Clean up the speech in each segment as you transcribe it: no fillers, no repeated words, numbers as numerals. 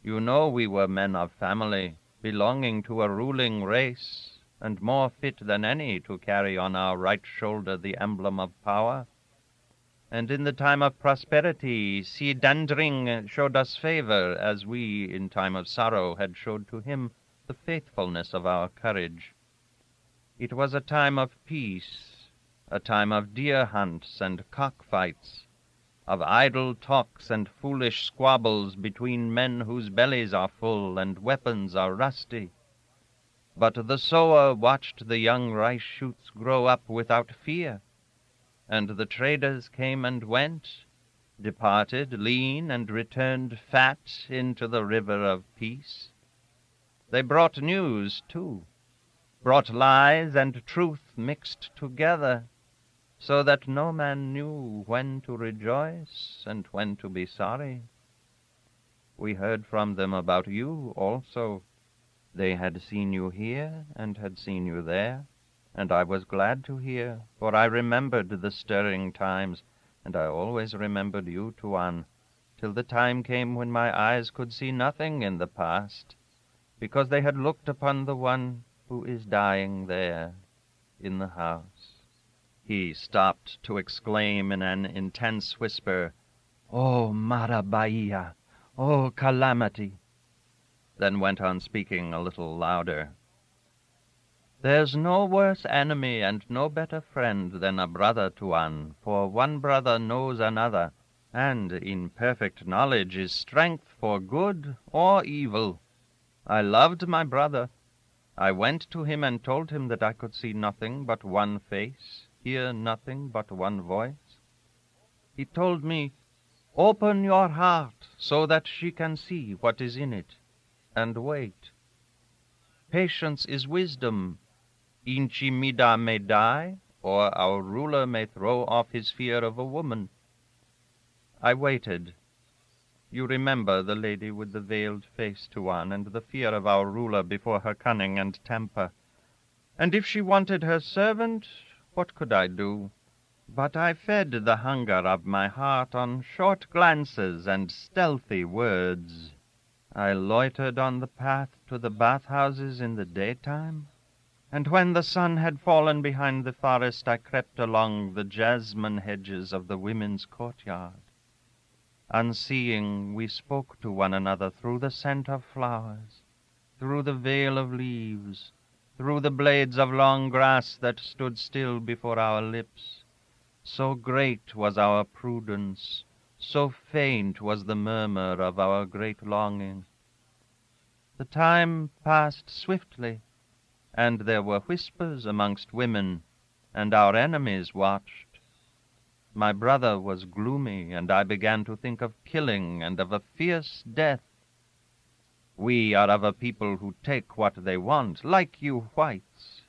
You know we were men of family, belonging to a ruling race, and more fit than any to carry on our right shoulder the emblem of power. And in the time of prosperity, Si Dandring showed us favor, as we, in time of sorrow, had showed to him the faithfulness of our courage. It was a time of peace, a time of deer hunts and cockfights, of idle talks and foolish squabbles between men whose bellies are full and weapons are rusty. But the sower watched the young rice shoots grow up without fear, and the traders came and went, departed lean and returned fat into the river of peace. They brought news, too, brought lies and truth mixed together, so that no man knew when to rejoice and when to be sorry. We heard from them about you also. They had seen you here and had seen you there, and I was glad to hear, for I remembered the stirring times, and I always remembered you, Tuan, till the time came when my eyes could see nothing in the past, because they had looked upon the one who is dying there in the house. He stopped to exclaim in an intense whisper, "Oh, Marabaia! Oh, calamity!" then went on speaking a little louder. "There's no worse enemy and no better friend than a brother, Tuan, for one brother knows another, and in perfect knowledge is strength for good or evil. I loved my brother. I went to him and told him that I could see nothing but one face, hear nothing but one voice. He told me, 'Open your heart so that she can see what is in it, and wait. Patience is wisdom. Inchi Mida may die, or our ruler may throw off his fear of a woman.' I waited. You remember the lady with the veiled face, Tuan, and the fear of our ruler before her cunning and temper. And if she wanted her servant, what could I do? But I fed the hunger of my heart on short glances and stealthy words. I loitered on the path to the bathhouses in the daytime, and when the sun had fallen behind the forest, I crept along the jasmine hedges of the women's courtyard. Unseeing, we spoke to one another through the scent of flowers, through the veil of leaves, through the blades of long grass that stood still before our lips. So great was our prudence, so faint was the murmur of our great longing. The time passed swiftly, and there were whispers amongst women, and our enemies watched. My brother was gloomy, and I began to think of killing and of a fierce death. We are of a people who take what they want, like you whites.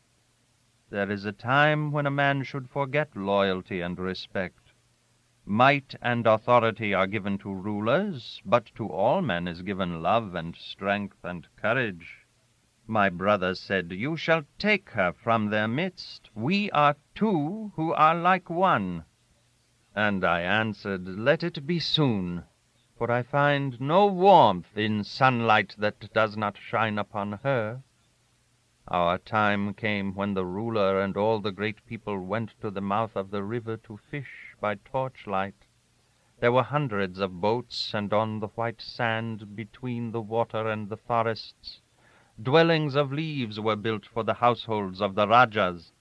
There is a time when a man should forget loyalty and respect. Might and authority are given to rulers, but to all men is given love and strength and courage. My brother said, 'You shall take her from their midst. We are two who are like one.' And I answered, 'Let it be soon, for I find no warmth in sunlight that does not shine upon her.' Our time came when the ruler and all the great people went to the mouth of the river to fish by torchlight. There were hundreds of boats, and on the white sand between the water and the forests, dwellings of leaves were built for the households of the Rajas.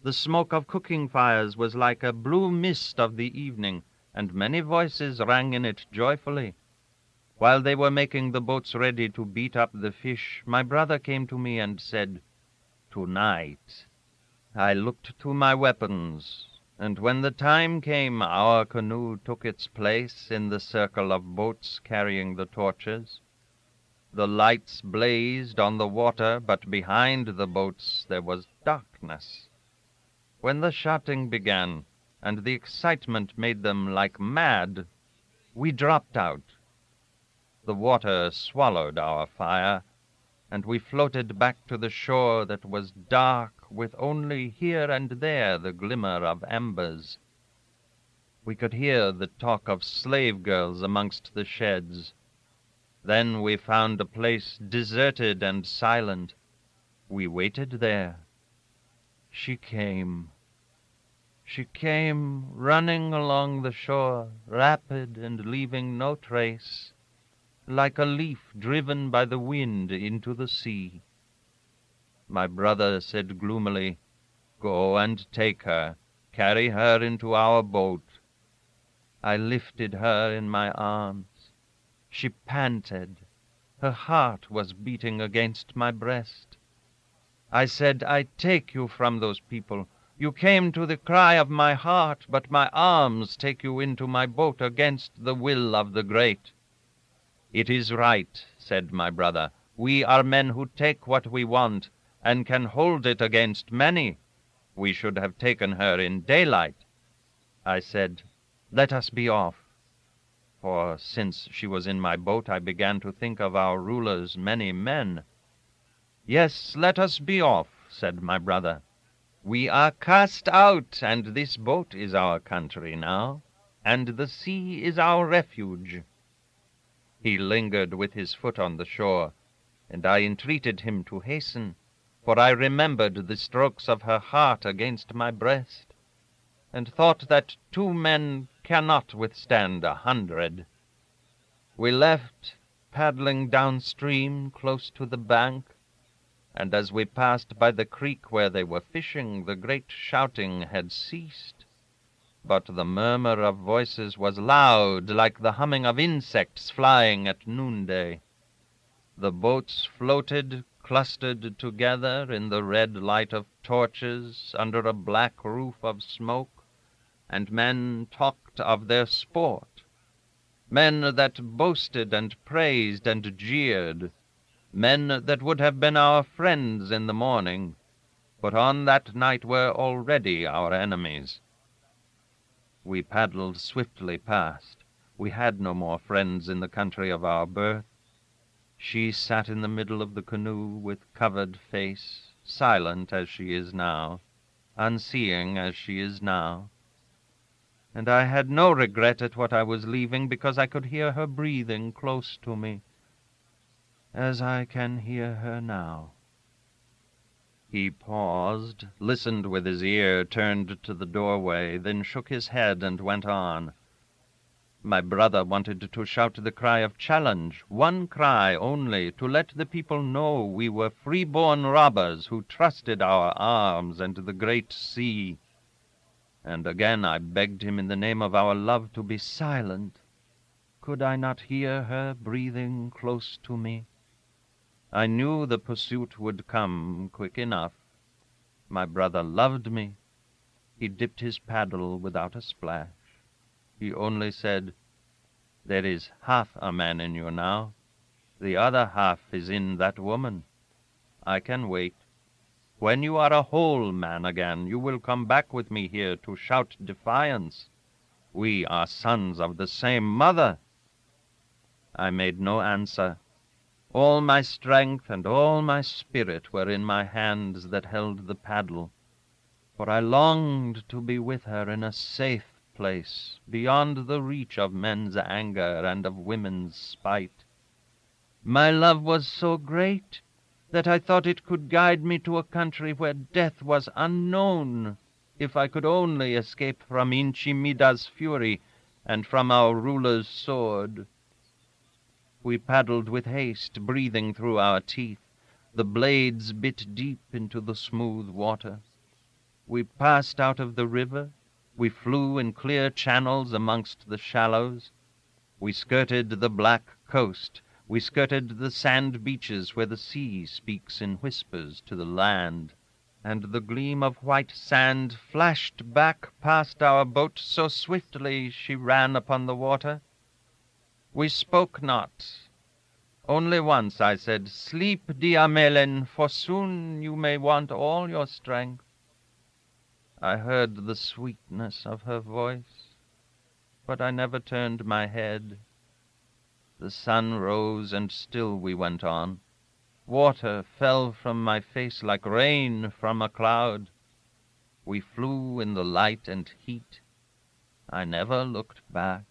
The smoke of cooking fires was like a blue mist of the evening, and many voices rang in it joyfully. While they were making the boats ready to beat up the fish, my brother came to me and said, 'Tonight.' I looked to my weapons, and when the time came, our canoe took its place in the circle of boats carrying the torches. The lights blazed on the water, but behind the boats there was darkness. When the shouting began, and the excitement made them like mad, we dropped out. The water swallowed our fire, and we floated back to the shore that was dark, with only here and there the glimmer of embers. We could hear the talk of slave girls amongst the sheds. Then we found a place deserted and silent. We waited there. She came. She came running along the shore, rapid and leaving no trace, like a leaf driven by the wind into the sea. My brother said gloomily, "Go and take her. Carry her into our boat." I lifted her in my arms. She panted. Her heart was beating against my breast. I said, "I take you from those people. You came to the cry of my heart, but my arms take you into my boat against the will of the great." "It is right," said my brother. "We are men who take what we want, and can hold it against many. We should have taken her in daylight." I said, "Let us be off." For since she was in my boat, I began to think of our ruler's many men. "Yes, let us be off," said my brother. "We are cast out, and this boat is our country now, and the sea is our refuge." He lingered with his foot on the shore, and I entreated him to hasten, for I remembered the strokes of her heart against my breast, and thought that 2 men cannot withstand 100. We left, paddling downstream close to the bank, and as we passed by the creek where they were fishing, the great shouting had ceased, but the murmur of voices was loud, like the humming of insects flying at noonday. The boats floated, clustered together in the red light of torches under a black roof of smoke, and men talked of their sport, men that boasted and praised and jeered, men that would have been our friends in the morning, but on that night were already our enemies. We paddled swiftly past. We had no more friends in the country of our birth. She sat in the middle of the canoe with covered face, silent as she is now, unseeing as she is now. And I had no regret at what I was leaving, because I could hear her breathing close to me, as I can hear her now. He paused, listened with his ear turned to the doorway, then shook his head and went on. My brother wanted to shout the cry of challenge, one cry only, to let the people know we were free-born robbers who trusted our arms and the great sea. And again I begged him in the name of our love to be silent. Could I not hear her breathing close to me? I knew the pursuit would come quick enough. My brother loved me. He dipped his paddle without a splash. He only said, "There is half a man in you now. The other half is in that woman. I can wait. When you are a whole man again, you will come back with me here to shout defiance. We are sons of the same mother." I made no answer. All my strength and all my spirit were in my hands that held the paddle, for I longed to be with her in a safe place, beyond the reach of men's anger and of women's spite. My love was so great that I thought it could guide me to a country where death was unknown, if I could only escape from Inchimida's fury and from our ruler's sword. We paddled with haste, breathing through our teeth. The blades bit deep into the smooth water. We passed out of the river. We flew in clear channels amongst the shallows. We skirted the black coast. We skirted the sand beaches where the sea speaks in whispers to the land, and the gleam of white sand flashed back past our boat so swiftly she ran upon the water. We spoke not. Only once I said, "Sleep, Diamelen, for soon you may want all your strength." I heard the sweetness of her voice, but I never turned my head. The sun rose, and still we went on. Water fell from my face like rain from a cloud. We flew in the light and heat. I never looked back.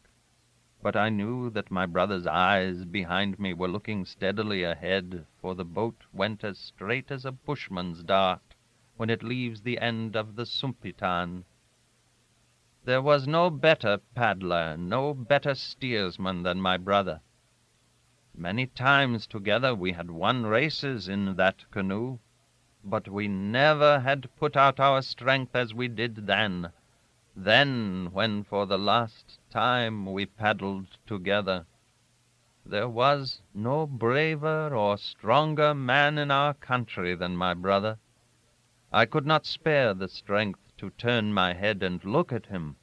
but I knew that my brother's eyes behind me were looking steadily ahead, for the boat went as straight as a bushman's dart when it leaves the end of the Sumpitan. There was no better paddler, no better steersman than my brother. Many times together we had won races in that canoe, but we never had put out our strength as we did then, when for the last time we paddled together. There was no braver or stronger man in our country than my brother. I could not spare the strength to turn my head and look at him,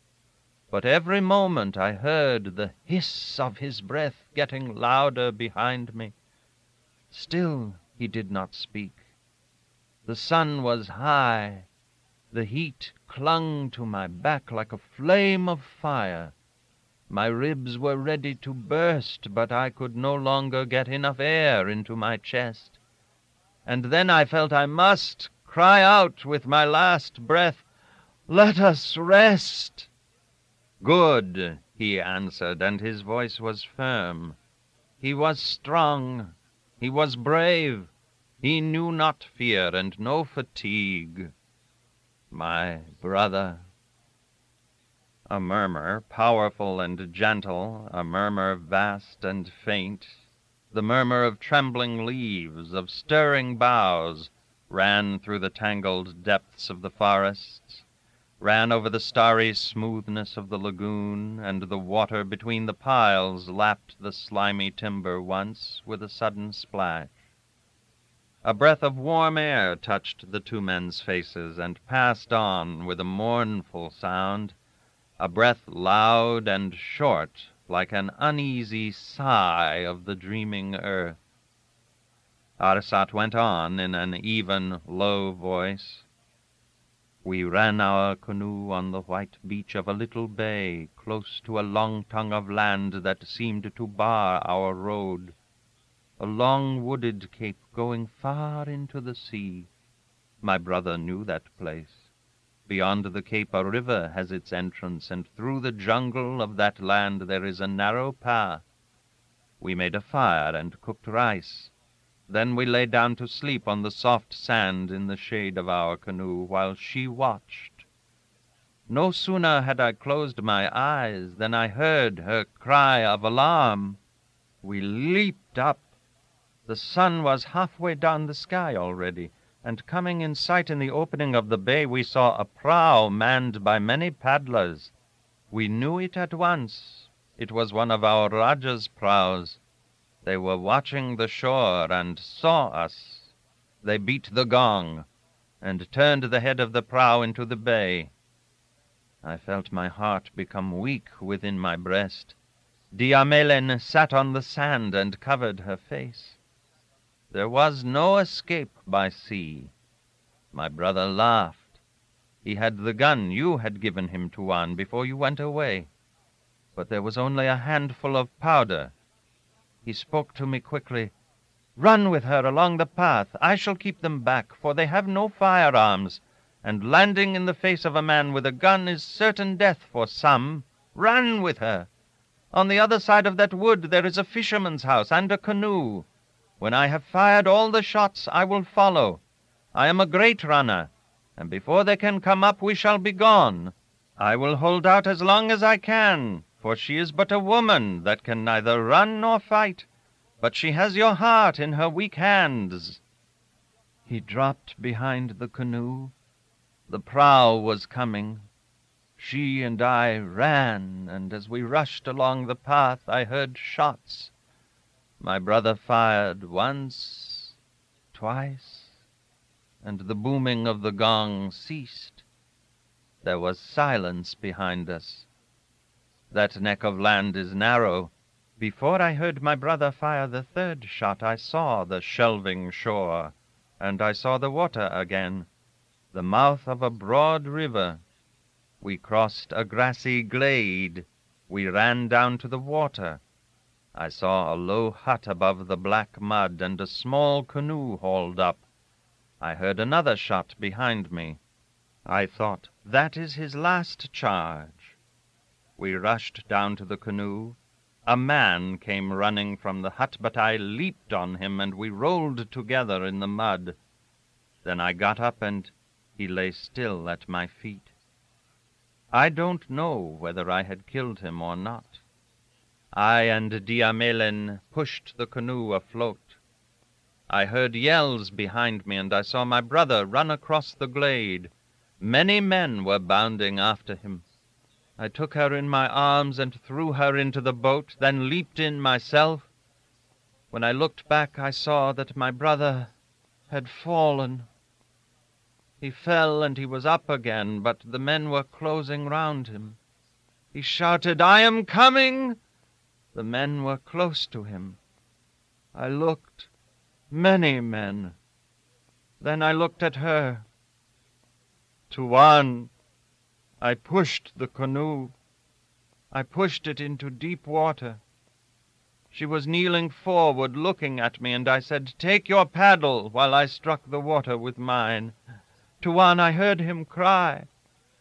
but every moment I heard the hiss of his breath getting louder behind me. Still he did not speak. The sun was high. The heat clung to my back like a flame of fire. My ribs were ready to burst, but I could no longer get enough air into my chest. And then I felt I must cry out with my last breath, "Let us rest." "Good," he answered, and his voice was firm. He was strong. He was brave. He knew not fear and no fatigue. My brother. A murmur, powerful and gentle, a murmur vast and faint, the murmur of trembling leaves, of stirring boughs, ran through the tangled depths of the forests, ran over the starry smoothness of the lagoon, and the water between the piles lapped the slimy timber once with a sudden splash. A breath of warm air touched the two men's faces and passed on with a mournful sound, a breath loud and short, like an uneasy sigh of the dreaming earth. Arasat went on in an even, low voice. "We ran our canoe on the white beach of a little bay, close to a long tongue of land that seemed to bar our road. A long wooded cape going far into the sea. My brother knew that place. Beyond the cape a river has its entrance, and through the jungle of that land there is a narrow path. We made a fire and cooked rice. Then we lay down to sleep on the soft sand in the shade of our canoe, while she watched. No sooner had I closed my eyes than I heard her cry of alarm. We leaped up. The sun was halfway down the sky already, and coming in sight in the opening of the bay we saw a prow manned by many paddlers. We knew it at once. It was one of our Rajah's prows. They were watching the shore and saw us. They beat the gong and turned the head of the prow into the bay. I felt my heart become weak within my breast. Diamelen sat on the sand and covered her face. There was no escape by sea. My brother laughed. He had the gun you had given him, Tuan, before you went away. But there was only a handful of powder. He spoke to me quickly. "Run with her along the path. I shall keep them back, for they have no firearms, and landing in the face of a man with a gun is certain death for some. Run with her. On the other side of that wood there is a fisherman's house and a canoe. When I have fired all the shots, I will follow. I am a great runner, and before they can come up we shall be gone. I will hold out as long as I can, for she is but a woman that can neither run nor fight, but she has your heart in her weak hands." He dropped behind the canoe. The prow was coming. She and I ran, and as we rushed along the path I heard shots. My brother fired once, twice, and the booming of the gong ceased. There was silence behind us. That neck of land is narrow. Before I heard my brother fire the third shot, I saw the shelving shore, and I saw the water again, the mouth of a broad river. We crossed a grassy glade. We ran down to the water. I saw a low hut above the black mud and a small canoe hauled up. I heard another shot behind me. I thought, that is his last charge. We rushed down to the canoe. A man came running from the hut, but I leaped on him, and we rolled together in the mud. Then I got up, and he lay still at my feet. I don't know whether I had killed him or not. I and Diamelen pushed the canoe afloat. I heard yells behind me, and I saw my brother run across the glade. Many men were bounding after him. I took her in my arms and threw her into the boat, then leaped in myself. When I looked back, I saw that my brother had fallen. He fell, and he was up again, but the men were closing round him. He shouted, "I am coming!" The men were close to him. I looked. Many men. Then I looked at her. Tuan, I pushed the canoe. I pushed it into deep water. She was kneeling forward, looking at me, and I said, "Take your paddle," while I struck the water with mine. Tuan, I heard him cry.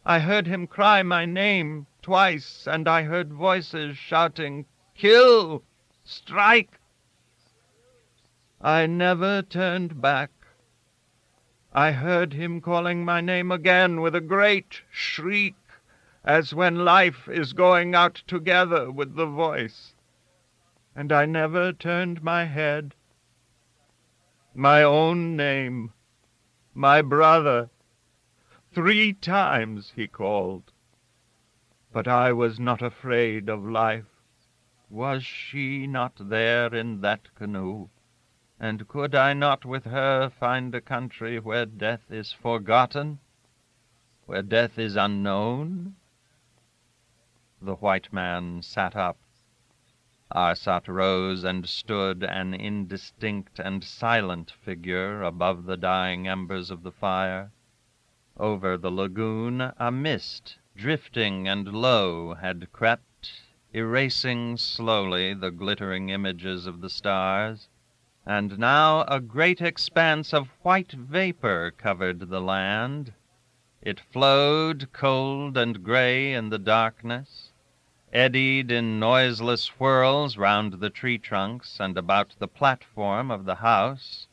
I heard him cry my name twice, and I heard voices shouting, "Kill! Strike!" I never turned back. I heard him calling my name again with a great shriek, as when life is going out together with the voice. And I never turned my head. My own name, my brother, 3 times he called. But I was not afraid of life. Was she not there in that canoe? And could I not with her find a country where death is forgotten, where death is unknown? The white man sat up. Arsat rose and stood, an indistinct and silent figure, above the dying embers of the fire. Over the lagoon a mist, drifting and low, had crept, erasing slowly the glittering images of the stars. And now a great expanse of white vapor covered the land. It flowed cold and gray in the darkness, eddied in noiseless whirls round the tree trunks and about the platform of the house,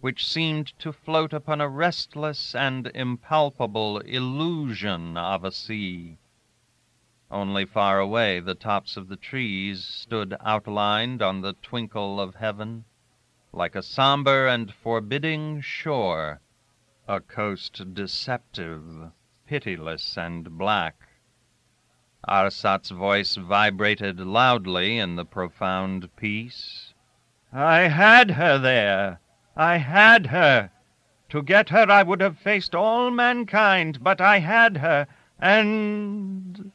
which seemed to float upon a restless and impalpable illusion of a sea. Only far away the tops of the trees stood outlined on the twinkle of heaven, like a somber and forbidding shore, a coast deceptive, pitiless and black. Arsat's voice vibrated loudly in the profound peace. "I had her there. I had her. To get her I would have faced all mankind, but I had her, and—"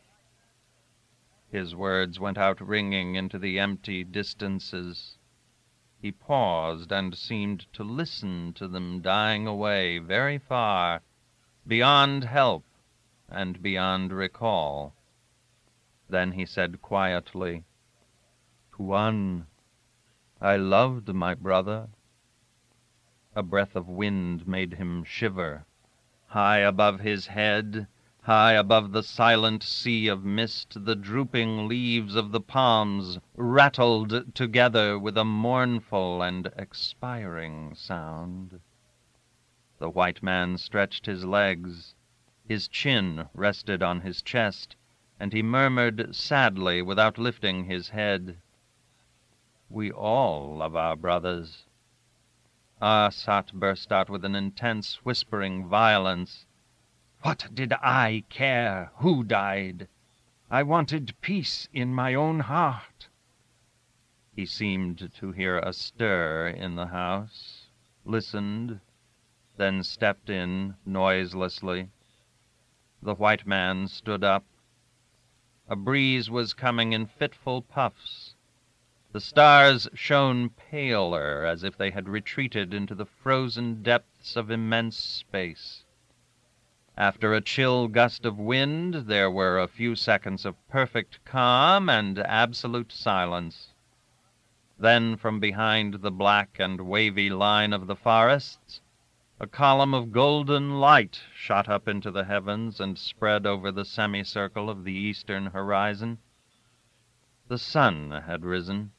His words went out ringing into the empty distances. He paused and seemed to listen to them dying away very far, beyond help and beyond recall. Then he said quietly, "Tuan, I loved my brother." A breath of wind made him shiver. High above his head, high above the silent sea of mist, the drooping leaves of the palms rattled together with a mournful and expiring sound. The white man stretched his legs. His chin rested on his chest, and he murmured sadly without lifting his head, "We all love our brothers." Arsat burst out with an intense whispering violence. "What did I care who died? I wanted peace in my own heart." He seemed to hear a stir in the house, listened, then stepped in noiselessly. The white man stood up. A breeze was coming in fitful puffs. The stars shone paler, as if they had retreated into the frozen depths of immense space. After a chill gust of wind, there were a few seconds of perfect calm and absolute silence. Then, from behind the black and wavy line of the forests, a column of golden light shot up into the heavens and spread over the semicircle of the eastern horizon. The sun had risen.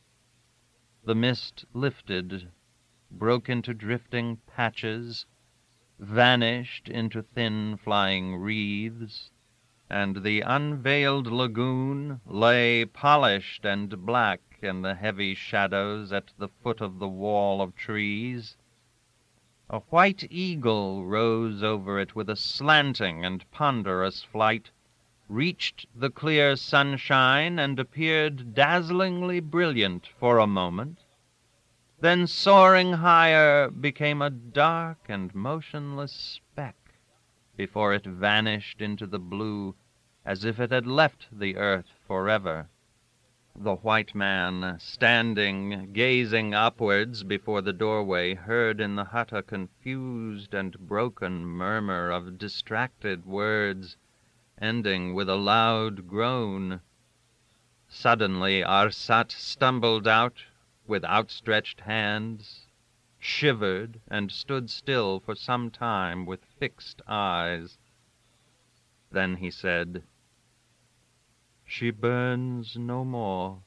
The mist lifted, broke into drifting patches, vanished into thin flying wreaths, and the unveiled lagoon lay polished and black in the heavy shadows at the foot of the wall of trees. A white eagle rose over it with a slanting and ponderous flight, reached the clear sunshine, and appeared dazzlingly brilliant for a moment, then soaring higher became a dark and motionless speck before it vanished into the blue as if it had left the earth forever. The white man, standing, gazing upwards before the doorway, heard in the hut a confused and broken murmur of distracted words, ending with a loud groan. Suddenly Arsat stumbled out with outstretched hands, shivered, and stood still for some time with fixed eyes. Then he said, "She burns no more."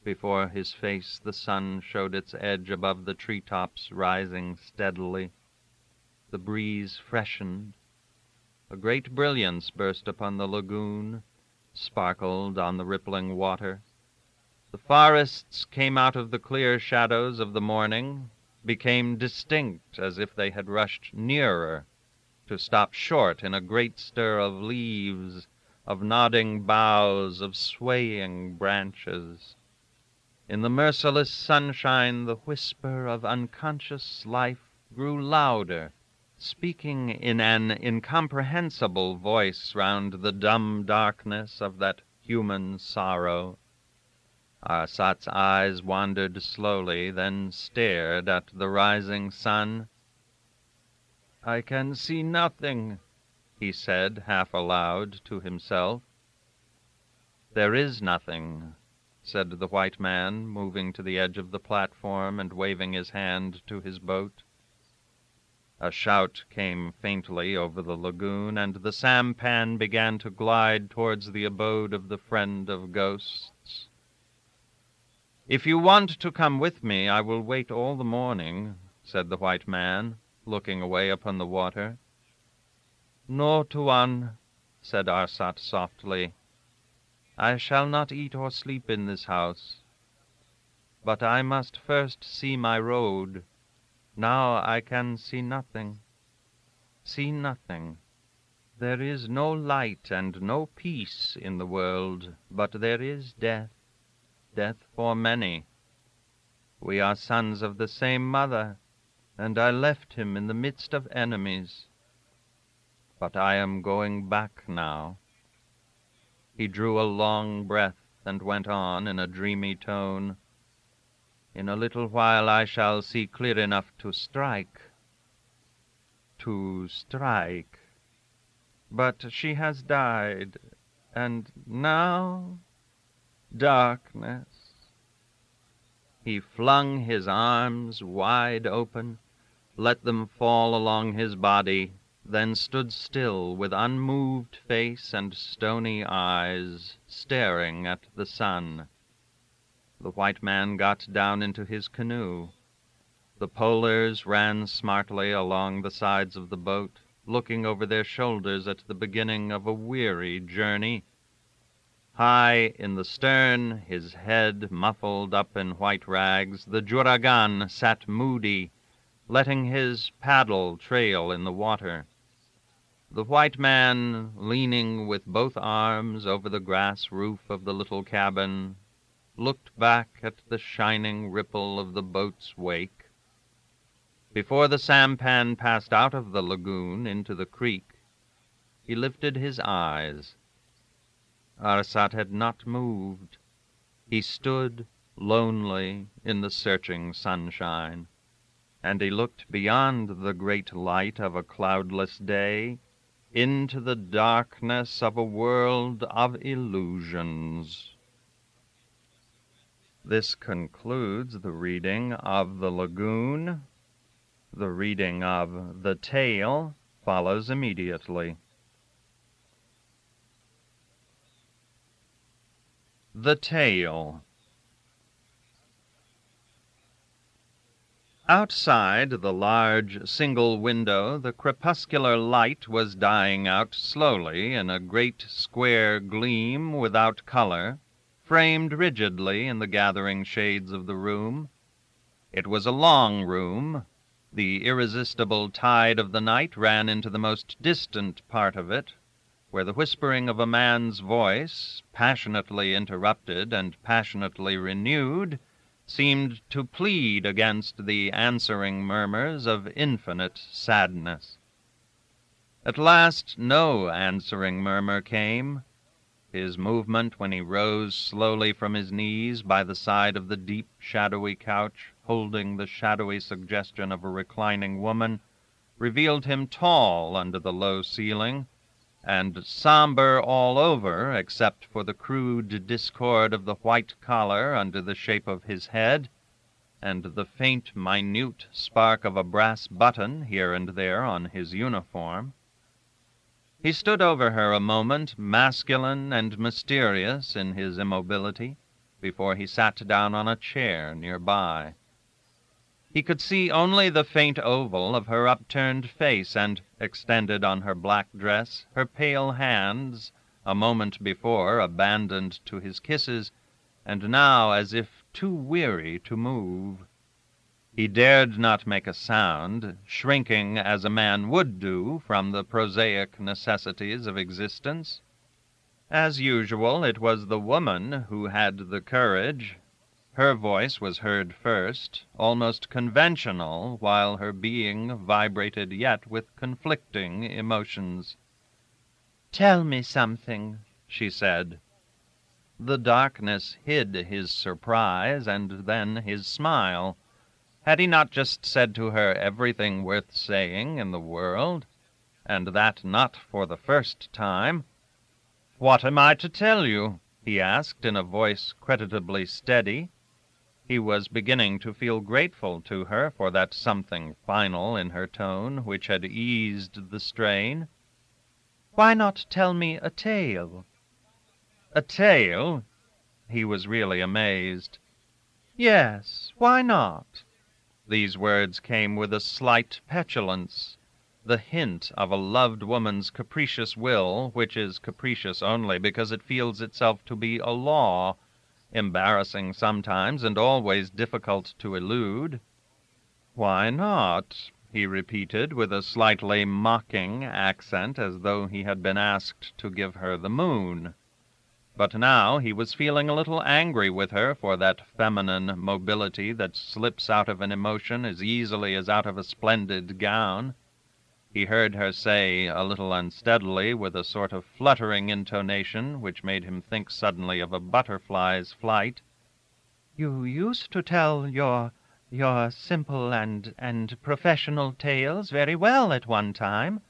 Before his face the sun showed its edge above the treetops, rising steadily. The breeze freshened. A great brilliance burst upon the lagoon, sparkled on the rippling water. The forests came out of the clear shadows of the morning, became distinct as if they had rushed nearer, to stop short in a great stir of leaves, of nodding boughs, of swaying branches. In the merciless sunshine, the whisper of unconscious life grew louder, speaking in an incomprehensible voice round the dumb darkness of that human sorrow. Arsat's eyes wandered slowly, then stared at the rising sun. "I can see nothing," he said, half aloud to himself. "There is nothing," said the white man, moving to the edge of the platform and waving his hand to his boat. A shout came faintly over the lagoon, and the sampan began to glide towards the abode of the friend of ghosts. "If you want to come with me, I will wait all the morning," said the white man, looking away upon the water. "No, Tuan," said Arsat softly. "I shall not eat or sleep in this house. But I must first see my road. Now I can see nothing. See nothing. There is no light and no peace in the world, but there is death. Death for many. We are sons of the same mother, and I left him in the midst of enemies. But I am going back now." He drew a long breath and went on in a dreamy tone. "In a little while I shall see clear enough to strike. To strike. But she has died, and now darkness." He flung his arms wide open, let them fall along his body, then stood still with unmoved face and stony eyes, staring at the sun. The white man got down into his canoe. The polers ran smartly along the sides of the boat, looking over their shoulders at the beginning of a weary journey. High in the stern, his head muffled up in white rags, the juragan sat moody, letting his paddle trail in the water. The white man, leaning with both arms over the grass roof of the little cabin, looked back at the shining ripple of the boat's wake. Before the sampan passed out of the lagoon into the creek, he lifted his eyes. Arsat had not moved. He stood lonely in the searching sunshine, and he looked beyond the great light of a cloudless day into the darkness of a world of illusions. This concludes the reading of The Lagoon. The reading of The Tale follows immediately. The Tale. Outside the large single window, the crepuscular light was dying out slowly in a great square gleam without color, framed rigidly in the gathering shades of the room. It was a long room. The irresistible tide of the night ran into the most distant part of it, where the whispering of a man's voice, passionately interrupted and passionately renewed, seemed to plead against the answering murmurs of infinite sadness. At last no answering murmur came. His movement when he rose slowly from his knees by the side of the deep, shadowy couch, holding the shadowy suggestion of a reclining woman, revealed him tall under the low ceiling, and somber all over, except for the crude discord of the white collar under the shape of his head, and the faint, minute spark of a brass button here and there on his uniform. He stood over her a moment, masculine and mysterious in his immobility, before he sat down on a chair nearby. He could see only the faint oval of her upturned face, and, extended on her black dress, her pale hands, a moment before abandoned to his kisses, and now as if too weary to move. He dared not make a sound, shrinking as a man would do from the prosaic necessities of existence. As usual, it was the woman who had the courage. Her voice was heard first, almost conventional, while her being vibrated yet with conflicting emotions. "Tell me something," she said. The darkness hid his surprise and then his smile. Had he not just said to her everything worth saying in the world, and that not for the first time? "What am I to tell you?" he asked in a voice creditably steady. He was beginning to feel grateful to her for that something final in her tone which had eased the strain. "Why not tell me a tale?" "A tale?" He was really amazed. "Yes, why not?" These words came with a slight petulance, the hint of a loved woman's capricious will, which is capricious only because it feels itself to be a law, embarrassing sometimes and always difficult to elude. "Why not?" he repeated with a slightly mocking accent, as though he had been asked to give her the moon. But now he was feeling a little angry with her for that feminine mobility that slips out of an emotion as easily as out of a splendid gown. He heard her say, a little unsteadily, with a sort of fluttering intonation which made him think suddenly of a butterfly's flight, "You used to tell your simple and professional tales very well at one time,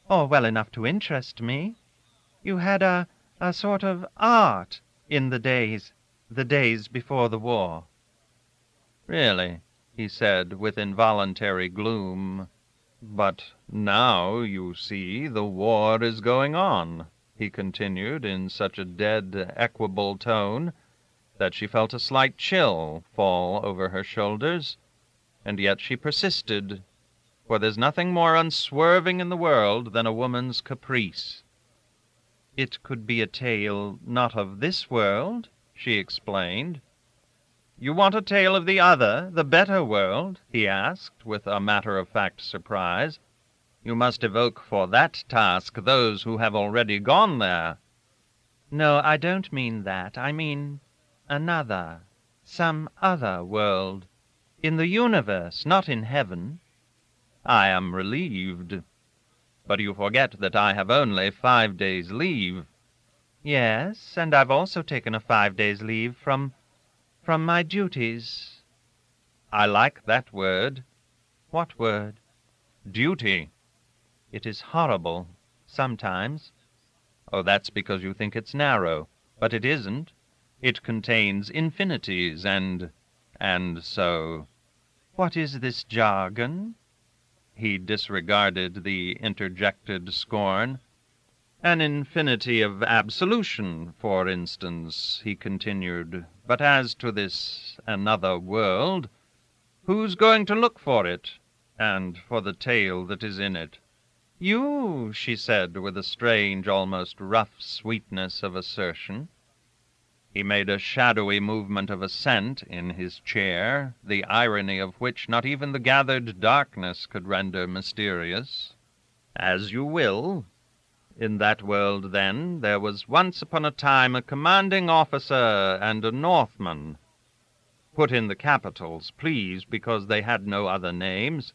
or well enough to interest me. You had a sort of art in the days before the war." "Really," he said with involuntary gloom. "But now, you see, the war is going on," he continued in such a dead, equable tone that she felt a slight chill fall over her shoulders, and yet she persisted, for there's nothing more unswerving in the world than a woman's caprice. "It could be a tale not of this world," she explained. "You want a tale of the other, the better world?" he asked, with a matter-of-fact surprise. "You must evoke for that task those who have already gone there." "No, I don't mean that. I mean another, some other world. In the universe, not in heaven." "I am relieved. But you forget that I have only 5 days' leave." "Yes, and I've also taken a 5 days' leave from my duties." "I like that word." "What word?" "Duty." "It is horrible, sometimes." "Oh, that's because you think it's narrow. But it isn't. It contains infinities and so—" "What is this jargon?" He disregarded the interjected scorn. An infinity of absolution, for instance," he continued. "But as to this another world, who's going to look for it, and for the tale that is in it?" "You," she said, with a strange, almost rough sweetness of assertion. He made a shadowy movement of assent in his chair, the irony of which not even the gathered darkness could render mysterious. "As you will. In that world, then, there was once upon a time a commanding officer and a Northman. Put in the capitals, please, because they had no other names.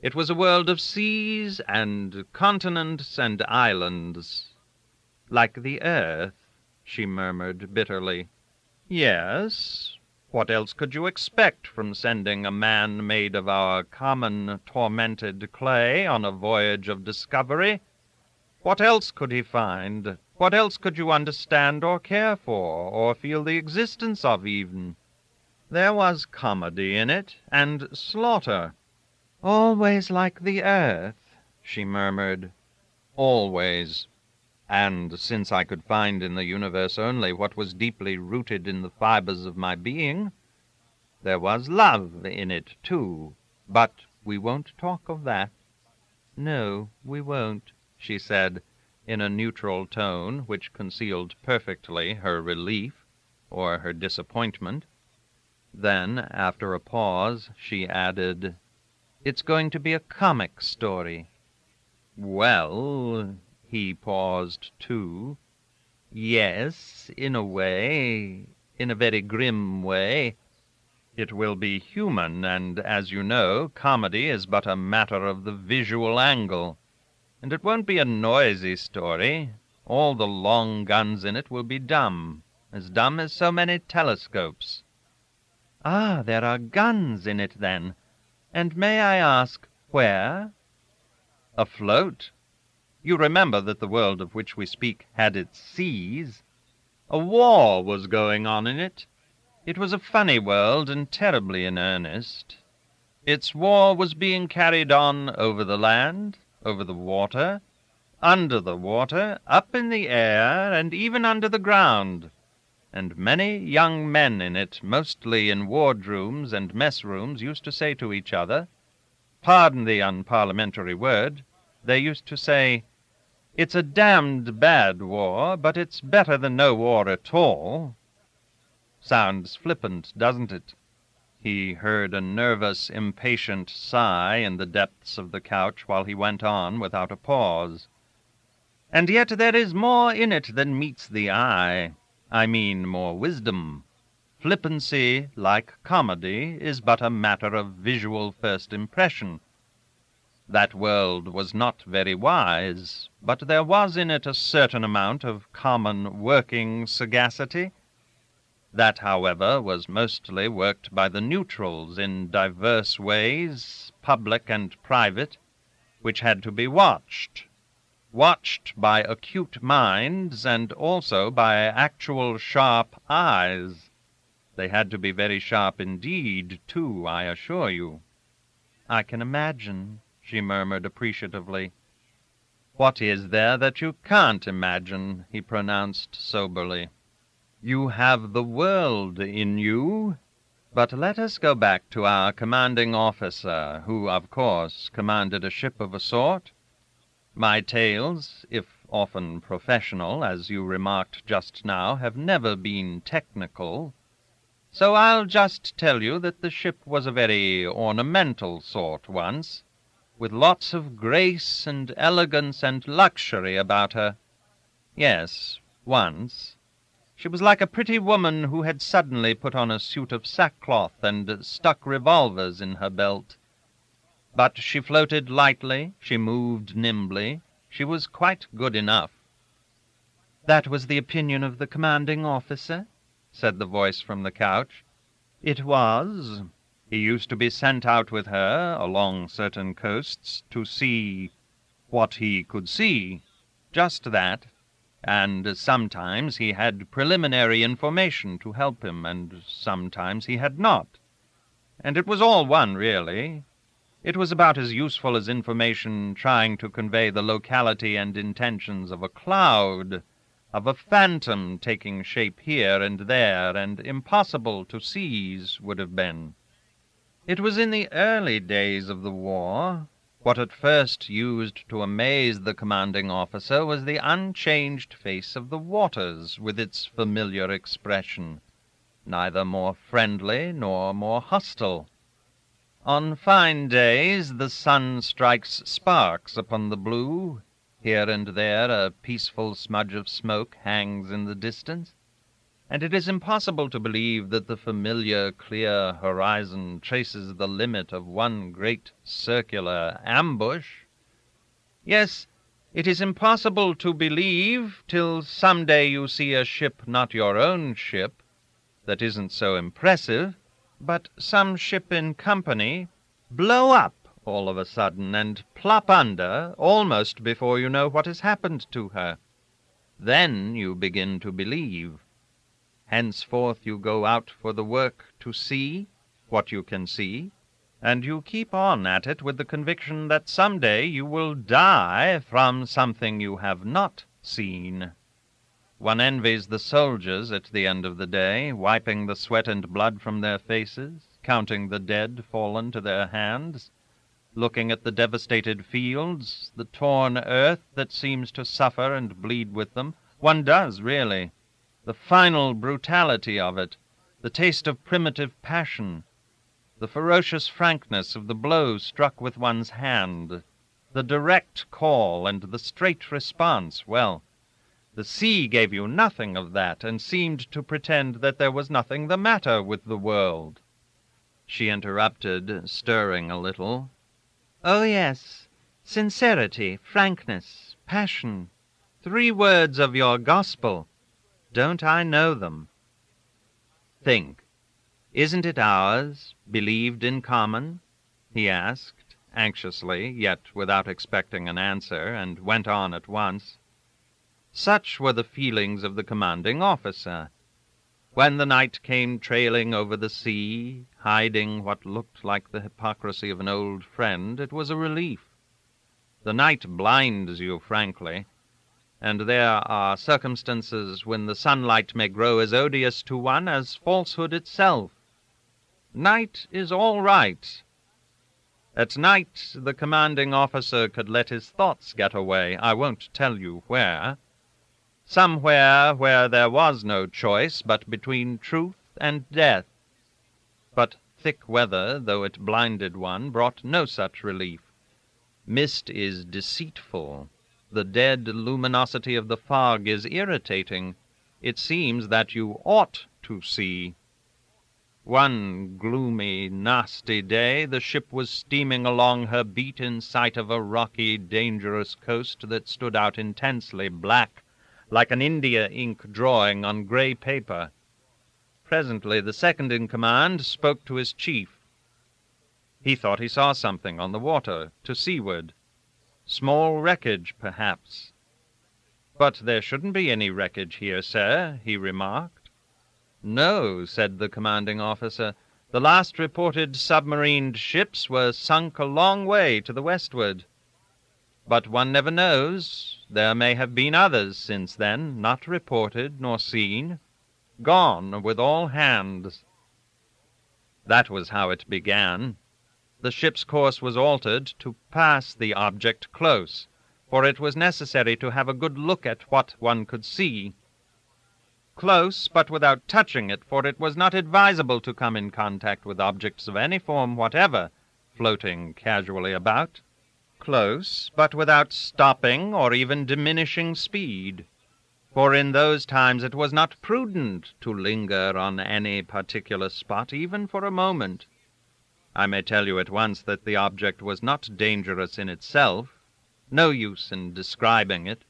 It was a world of seas and continents and islands." "Like the earth," she murmured bitterly. "Yes. What else could you expect from sending a man made of our common tormented clay on a voyage of discovery? What else could he find? What else could you understand or care for, or feel the existence of even? There was comedy in it, and slaughter." "Always like the earth," she murmured. "Always. And since I could find in the universe only what was deeply rooted in the fibers of my being, there was love in it, too. But we won't talk of that." "No, we won't," she said, in a neutral tone which concealed perfectly her relief or her disappointment. Then, after a pause, she added, "It's going to be a comic story." "Well," he paused too. "Yes, in a way, in a very grim way. It will be human, and, as you know, comedy is but a matter of the visual angle. And it won't be a noisy story. All the long guns in it will be dumb as so many telescopes." "Ah, there are guns in it, then. And may I ask, where?" "Afloat. You remember that the world of which we speak had its seas. A war was going on in it. It was a funny world, and terribly in earnest. Its war was being carried on over the land, over the water, under the water, up in the air, and even under the ground. And many young men in it, mostly in wardrooms and mess rooms, used to say to each other, pardon the unparliamentary word, they used to say, 'It's a damned bad war, but it's better than no war at all.' Sounds flippant, doesn't it?" He heard a nervous, impatient sigh in the depths of the couch while he went on without a pause. "And yet there is more in it than meets the eye. I mean more wisdom. Flippancy, like comedy, is but a matter of visual first impression. That world was not very wise, but there was in it a certain amount of common working sagacity. That, however, was mostly worked by the neutrals in diverse ways, public and private, which had to be watched by acute minds and also by actual sharp eyes. They had to be very sharp indeed, too, I assure you." "I can imagine," she murmured appreciatively. "What is there that you can't imagine?" he pronounced soberly. "You have the world in you. But let us go back to our commanding officer, who, of course, commanded a ship of a sort. My tales, if often professional, as you remarked just now, have never been technical. So I'll just tell you that the ship was a very ornamental sort once, with lots of grace and elegance and luxury about her. Yes, once. She was like a pretty woman who had suddenly put on a suit of sackcloth and stuck revolvers in her belt. But she floated lightly, she moved nimbly, she was quite good enough." "That was the opinion of the commanding officer?" said the voice from the couch. "It was. He used to be sent out with her along certain coasts to see what he could see. Just that. And sometimes he had preliminary information to help him, and sometimes he had not. And it was all one, really. It was about as useful as information trying to convey the locality and intentions of a cloud, of a phantom taking shape here and there, and impossible to seize would have been. It was in the early days of the war. What at first used to amaze the commanding officer was the unchanged face of the waters, with its familiar expression, neither more friendly nor more hostile. On fine days the sun strikes sparks upon the blue. Here and there a peaceful smudge of smoke hangs in the distance, and it is impossible to believe that the familiar clear horizon traces the limit of one great circular ambush. Yes, it is impossible to believe till some day you see a ship not your own ship, that isn't so impressive, but some ship in company, blow up all of a sudden and plop under almost before you know what has happened to her. Then you begin to believe. Henceforth you go out for the work to see what you can see, and you keep on at it with the conviction that some day you will die from something you have not seen. One envies the soldiers at the end of the day, wiping the sweat and blood from their faces, counting the dead fallen to their hands, looking at the devastated fields, the torn earth that seems to suffer and bleed with them. One does, really. The final brutality of it, the taste of primitive passion, the ferocious frankness of the blow struck with one's hand, the direct call and the straight response. Well, the sea gave you nothing of that, and seemed to pretend that there was nothing the matter with the world. She interrupted, stirring a little. Oh, yes, sincerity, frankness, passion, 3 words of your gospel. Don't I know them? Think. Isn't it ours, believed in common? He asked, anxiously, yet without expecting an answer, and went on at once. Such were the feelings of the commanding officer. When the night came trailing over the sea, hiding what looked like the hypocrisy of an old friend, it was a relief. The night blinds you, frankly, and there are circumstances when the sunlight may grow as odious to one as falsehood itself. Night is all right. At night the commanding officer could let his thoughts get away, I won't tell you where. Somewhere where there was no choice but between truth and death. But thick weather, though it blinded one, brought no such relief. Mist is deceitful. The dead luminosity of the fog is irritating. It seems that you ought to see. One gloomy, nasty day, the ship was steaming along her beat in sight of a rocky, dangerous coast that stood out intensely black, like an India ink drawing on gray paper. Presently the second in command spoke to his chief. He thought he saw something on the water, to seaward. Small wreckage, perhaps. But there shouldn't be any wreckage here, sir, he remarked. No, said the commanding officer. The last reported submarined ships were sunk a long way to the westward. But one never knows. There may have been others since then, not reported nor seen, gone with all hands. That was how it began. The ship's course was altered to pass the object close, for it was necessary to have a good look at what one could see. Close, but without touching it, for it was not advisable to come in contact with objects of any form whatever, floating casually about. Close, but without stopping or even diminishing speed, for in those times it was not prudent to linger on any particular spot, even for a moment. I may tell you at once that the object was not dangerous in itself. No use in describing it.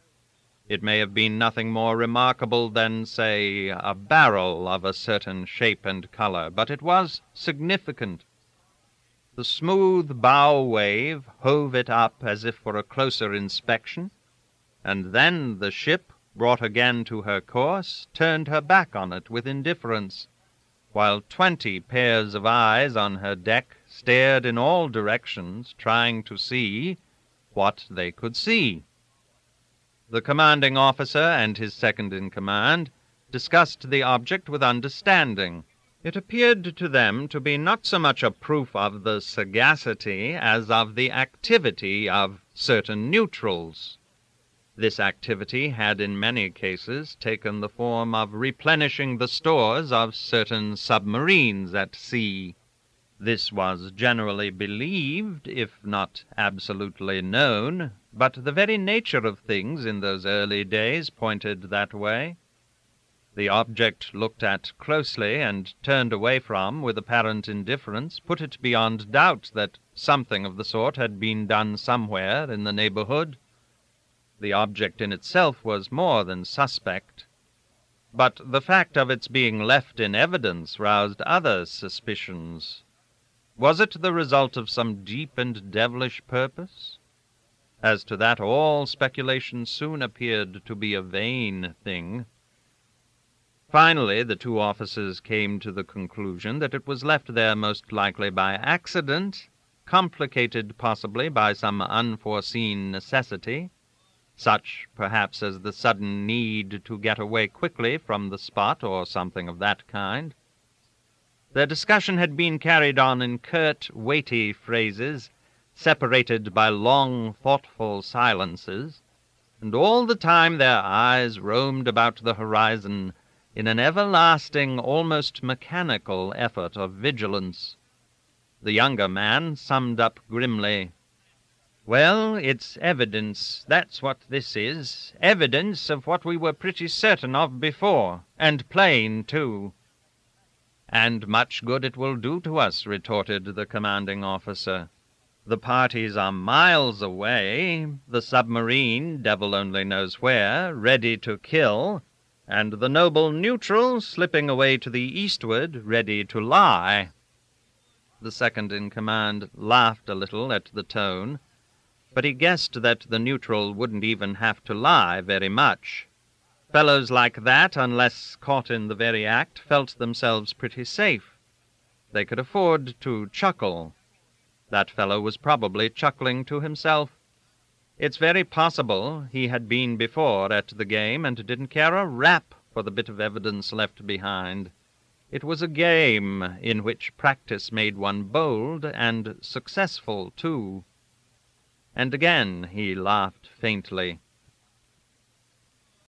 It may have been nothing more remarkable than, say, a barrel of a certain shape and color, but it was significant. The smooth bow wave hove it up as if for a closer inspection, and then the ship, brought again to her course, turned her back on it with indifference. while 20 pairs of eyes on her deck stared in all directions, trying to see what they could see. The commanding officer and his second-in-command discussed the object with understanding. It appeared to them to be not so much a proof of the sagacity as of the activity of certain neutrals. This activity had in many cases taken the form of replenishing the stores of certain submarines at sea. This was generally believed, if not absolutely known, but the very nature of things in those early days pointed that way. The object looked at closely and turned away from with apparent indifference put it beyond doubt that something of the sort had been done somewhere in the neighborhood. The object in itself was more than suspect, but the fact of its being left in evidence roused other suspicions. Was it the result of some deep and devilish purpose? As to that, all speculation soon appeared to be a vain thing. Finally, the two officers came to the conclusion that it was left there most likely by accident, complicated possibly by some unforeseen necessity, such perhaps as the sudden need to get away quickly from the spot, or something of that kind. Their discussion had been carried on in curt, weighty phrases, separated by long, thoughtful silences, and all the time their eyes roamed about the horizon in an everlasting, almost mechanical effort of vigilance. The younger man summed up grimly, "Well, it's evidence, that's what this is. Evidence of what we were pretty certain of before, and plain, too." "And much good it will do to us," retorted the commanding officer. "The parties are miles away, the submarine, devil only knows where, ready to kill, and the noble neutral slipping away to the eastward, ready to lie." The second-in-command laughed a little at the tone, but he guessed that the neutral wouldn't even have to lie very much. Fellows like that, unless caught in the very act, felt themselves pretty safe. They could afford to chuckle. That fellow was probably chuckling to himself. It's very possible he had been before at the game and didn't care a rap for the bit of evidence left behind. It was a game in which practice made one bold and successful, too. And again he laughed faintly.